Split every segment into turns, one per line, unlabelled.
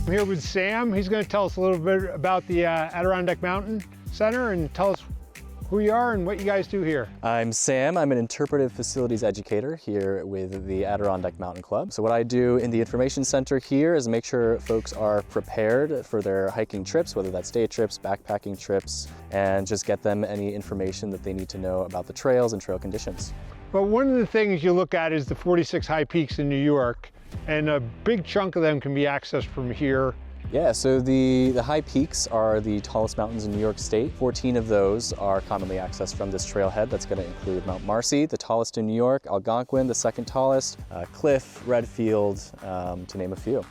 I'm here with Sam. He's going to tell us a little bit about the Adirondack Mountain Center and tell us who you are and what you guys do here.
I'm Sam. I'm an interpretive facilities educator here with the Adirondack Mountain Club. So what I do in the information center here is make sure folks are prepared for their hiking trips, whether that's day trips, backpacking trips, and just get them any information that they need to know about the trails and trail conditions.
But one of the things you look at is the 46 high peaks in New York, and a big chunk of them can be accessed from here.
Yeah, so the high peaks are the tallest mountains in New York State. 14 of those are commonly accessed from this trailhead. That's going to include Mount Marcy, the tallest in New York, Algonquin, the second tallest, Cliff, Redfield, to name a few.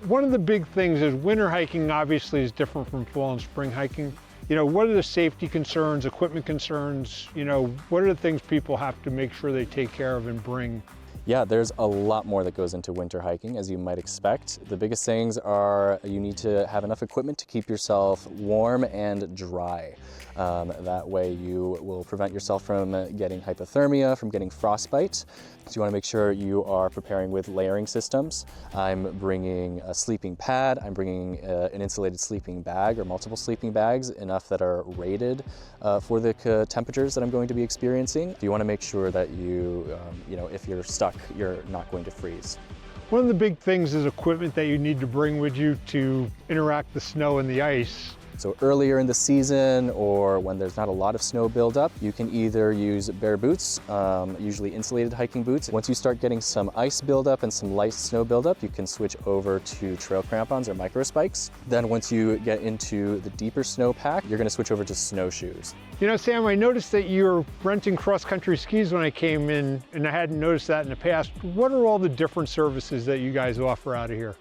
One of the big things is winter hiking obviously is different from fall and spring hiking. You know, what are the safety concerns, equipment concerns? You know, what are the things people have to make sure they take care of and bring?
Yeah, there's a lot more that goes into winter hiking, as you might expect. The biggest things are you need to have enough equipment to keep yourself warm and dry. That way you will prevent yourself from getting hypothermia, from getting frostbite. So you want to make sure you are preparing with layering systems. I'm bringing a sleeping pad, I'm bringing an insulated sleeping bag or multiple sleeping bags, enough that are rated for the temperatures that I'm going to be experiencing. You want to make sure that you know, if you're stuck, you're not going to freeze.
One of the big things is equipment that you need to bring with you to interact the snow and the ice.
So earlier in the season or when there's not a lot of snow buildup, you can either use bare boots, usually insulated hiking boots. Once you start getting some ice buildup and some light snow buildup, you can switch over to trail crampons or micro spikes. Then once you get into the deeper snowpack, you're gonna switch over to snowshoes.
You know, Sam, I noticed that you're renting cross-country skis when I came in, and I hadn't noticed that in the past. What are all the different services that you guys offer out of here?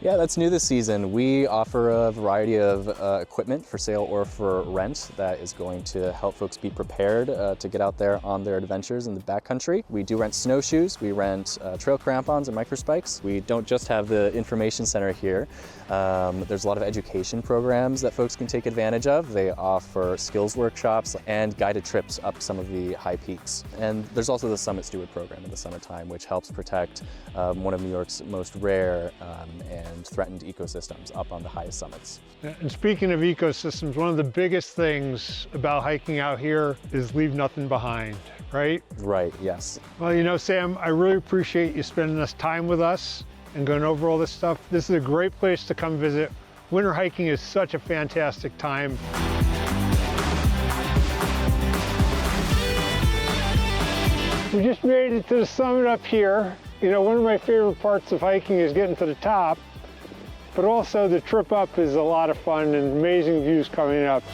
Yeah, that's new this season. We offer a variety of equipment for sale or for rent that is going to help folks be prepared to get out there on their adventures in the backcountry. We do rent snowshoes, we rent trail crampons and microspikes. We don't just have the information center here. There's a lot of education programs that folks can take advantage of. They offer skills workshops and guided trips up some of the high peaks. And there's also the Summit Steward program in the summertime, which helps protect one of New York's most rare and threatened ecosystems up on the highest summits.
And speaking of ecosystems, one of the biggest things about hiking out here is leave nothing behind, right?
Right, yes.
Well, you know, Sam, I really appreciate you spending this time with us and going over all this stuff. This is a great place to come visit. Winter hiking is such a fantastic time. We just made it to the summit up here. You know, one of my favorite parts of hiking is getting to the top, but also the trip up is a lot of fun and amazing views coming up.